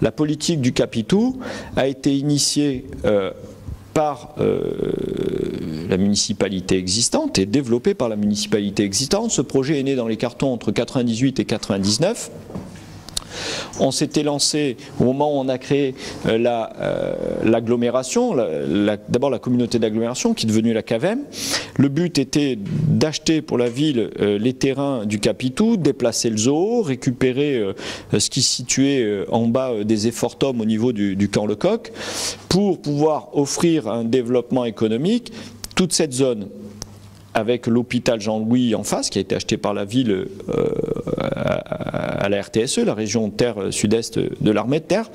La politique du Capitou a été initiée par la municipalité existante et développée par la municipalité existante. Ce projet est né dans les cartons entre 98 et 99. On s'était lancé au moment où on a créé l'agglomération, d'abord la communauté d'agglomération qui est devenue la CAVEM. Le but était d'acheter pour la ville les terrains du Capitou, déplacer le zoo, récupérer ce qui se situait en bas des Effortum au niveau du camp Lecoq pour pouvoir offrir un développement économique. Toute cette zone avec l'hôpital Jean-Louis en face, qui a été acheté par la ville à la RTSE, la région Terre Sud-Est de l'armée de terre,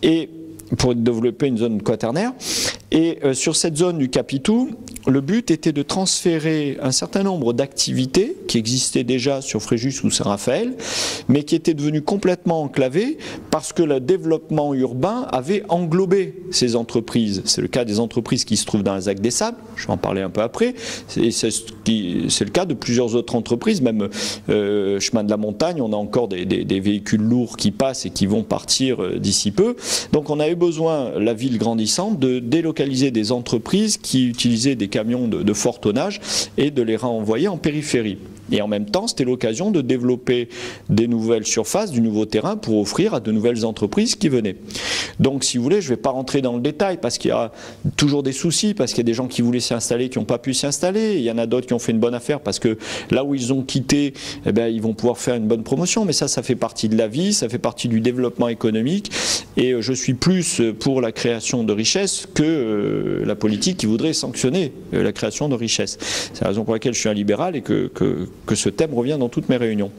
et pour développer une zone quaternaire. Et sur cette zone du Capitou, le but était de transférer un certain nombre d'activités qui existaient déjà sur Fréjus ou Saint-Raphaël, mais qui étaient devenues complètement enclavées parce que le développement urbain avait englobé ces entreprises. C'est le cas des entreprises qui se trouvent dans la ZAC des Sables, je vais en parler un peu après, c'est le cas de plusieurs autres entreprises, même chemin de la montagne, on a encore des véhicules lourds qui passent et qui vont partir d'ici peu. Donc on avait besoin, la ville grandissante, de délocaliser des entreprises qui utilisaient des camions de fort tonnage et de les renvoyer en périphérie. Et en même temps, c'était l'occasion de développer des nouvelles surfaces, du nouveau terrain pour offrir à de nouvelles entreprises qui venaient. Donc, si vous voulez, je ne vais pas rentrer dans le détail parce qu'il y a toujours des soucis, parce qu'il y a des gens qui voulaient s'installer, qui n'ont pas pu s'installer. Il y en a d'autres qui ont fait une bonne affaire parce que là où ils ont quitté, eh bien, ils vont pouvoir faire une bonne promotion. Mais ça fait partie de la vie, ça fait partie du développement économique. Et je suis plus pour la création de richesses que la politique qui voudrait sanctionner la création de richesses. C'est la raison pour laquelle je suis un libéral et que ce thème revient dans toutes mes réunions.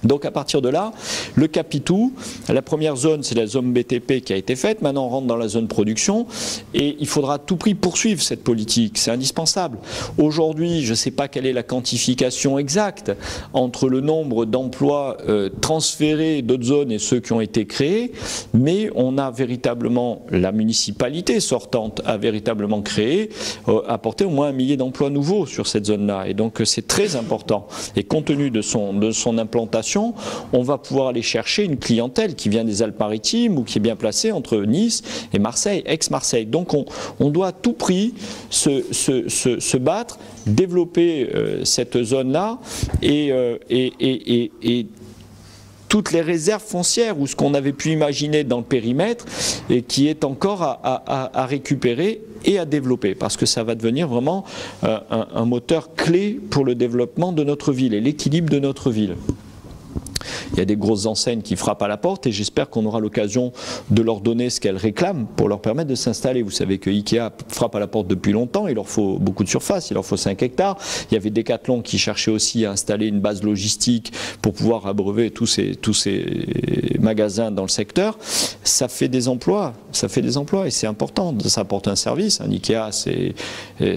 Donc à partir de là, le Capitou, la première zone, c'est la zone BTP qui a été faite. Maintenant, on rentre dans la zone production et il faudra à tout prix poursuivre cette politique. C'est indispensable. Aujourd'hui, je ne sais pas quelle est la quantification exacte entre le nombre d'emplois transférés d'autres zones et ceux qui ont été créés, mais on a véritablement, la municipalité sortante a véritablement créé, apporté au moins 1 millier d'emplois nouveaux sur cette zone-là. Et donc c'est très important. Et compte tenu de son implantation, on va pouvoir aller chercher une clientèle qui vient des Alpes-Maritimes ou qui est bien placée entre Nice et Marseille, ex-Marseille. Donc on doit à tout prix se battre, développer cette zone-là et toutes les réserves foncières ou ce qu'on avait pu imaginer dans le périmètre et qui est encore à récupérer et à développer parce que ça va devenir vraiment un moteur clé pour le développement de notre ville et l'équilibre de notre ville. Il y a des grosses enseignes qui frappent à la porte et j'espère qu'on aura l'occasion de leur donner ce qu'elles réclament pour leur permettre de s'installer. Vous savez que Ikea frappe à la porte depuis longtemps, il leur faut beaucoup de surface, il leur faut 5 hectares. Il y avait Decathlon qui cherchait aussi à installer une base logistique pour pouvoir abreuver tous ces magasins dans le secteur. Ça fait des emplois et c'est important, ça apporte un service. Un Ikea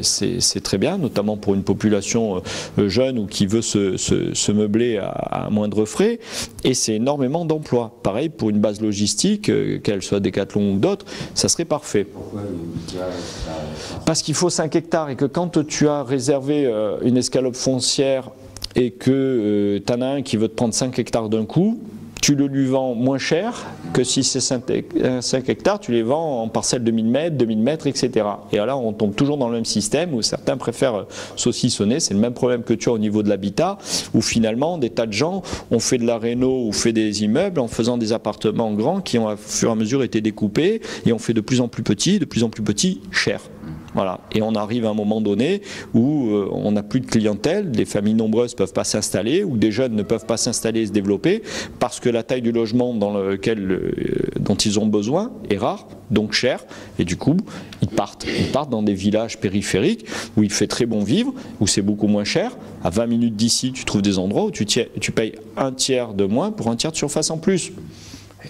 c'est très bien, notamment pour une population jeune ou qui veut se meubler à moindre frais. Et c'est énormément d'emplois. Pareil, pour une base logistique, qu'elle soit Decathlon ou d'autres, ça serait parfait. Pourquoi parce qu'il faut 5 hectares et que quand tu as réservé une escalope foncière et que tu en as un qui veut te prendre 5 hectares d'un coup, tu le lui vends moins cher que si c'est 5 hectares, tu les vends en parcelles de 1000 mètres, 2000 mètres, etc. Et là, on tombe toujours dans le même système où certains préfèrent saucissonner. C'est le même problème que tu as au niveau de l'habitat, où finalement, des tas de gens ont fait de la réno ou fait des immeubles en faisant des appartements grands qui ont, à fur et à mesure, été découpés et ont fait de plus en plus petits, chers. Voilà. Et on arrive à un moment donné où on n'a plus de clientèle, des familles nombreuses ne peuvent pas s'installer, ou des jeunes ne peuvent pas s'installer et se développer, parce que la taille du logement dont ils ont besoin est rare, donc cher, et du coup, ils partent dans des villages périphériques où il fait très bon vivre, où c'est beaucoup moins cher. À 20 minutes d'ici, tu trouves des endroits où tu payes 1/3 de moins pour 1/3 de surface en plus.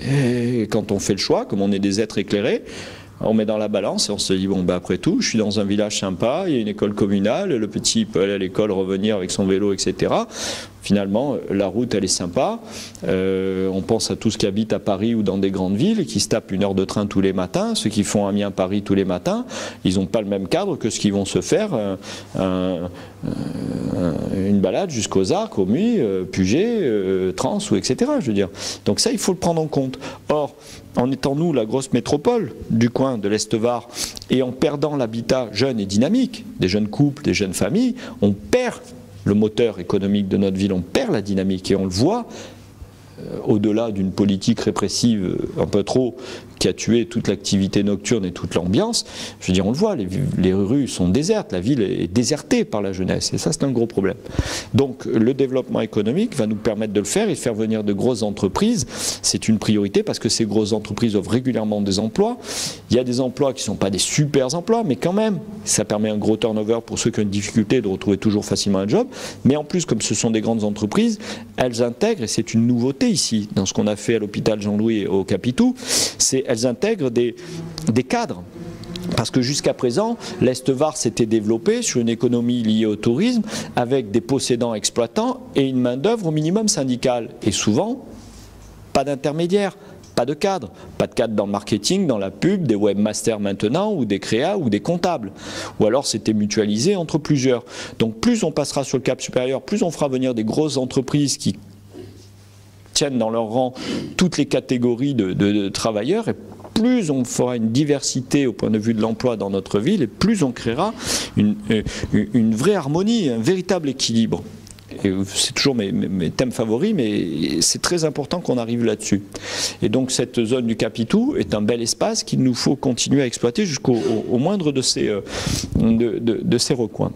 Et quand on fait le choix, comme on est des êtres éclairés, on met dans la balance et on se dit, bon, ben après tout, je suis dans un village sympa, il y a une école communale, le petit peut aller à l'école, revenir avec son vélo, etc. Finalement, la route, elle est sympa. On pense à tous qui habitent à Paris ou dans des grandes villes et qui se tapent 1 heure de train tous les matins. Ceux qui font Amiens-Paris tous les matins, ils n'ont pas le même cadre que ceux qui vont se faire une balade jusqu'aux Arcs, au Muy, Puget, Trans, ou etc. Je veux dire. Donc ça, il faut le prendre en compte. Or, en étant nous la grosse métropole du coin de l'Est-Var et en perdant l'habitat jeune et dynamique, des jeunes couples, des jeunes familles, on perd le moteur économique de notre ville, on perd la dynamique et on le voit au-delà d'une politique répressive un peu trop qui a tué toute l'activité nocturne et toute l'ambiance. Je veux dire, on le voit, les rues sont désertes, la ville est désertée par la jeunesse et ça c'est un gros problème. Donc le développement économique va nous permettre de le faire et de faire venir de grosses entreprises. C'est une priorité parce que ces grosses entreprises offrent régulièrement des emplois. Il y a des emplois qui ne sont pas des super emplois, mais quand même, ça permet un gros turnover pour ceux qui ont une difficulté de retrouver toujours facilement un job. Mais en plus, comme ce sont des grandes entreprises, elles intègrent, et c'est une nouveauté ici, dans ce qu'on a fait à l'hôpital Jean-Louis et au Capitou, c'est elles intègrent des cadres. Parce que jusqu'à présent, l'Est-Var s'était développé sur une économie liée au tourisme avec des possédants exploitants et une main-d'œuvre au minimum syndicale. Et souvent, pas d'intermédiaire, pas de cadre dans le marketing, dans la pub, des webmasters maintenant, ou des créas, ou des comptables. Ou alors c'était mutualisé entre plusieurs. Donc plus on passera sur le cap supérieur, plus on fera venir des grosses entreprises qui tiennent dans leur rang toutes les catégories de travailleurs, et plus on fera une diversité au point de vue de l'emploi dans notre ville, et plus on créera une vraie harmonie, un véritable équilibre. C'est toujours mes thèmes favoris, mais c'est très important qu'on arrive là-dessus. Et donc cette zone du Capitou est un bel espace qu'il nous faut continuer à exploiter jusqu'au moindre de ces recoins.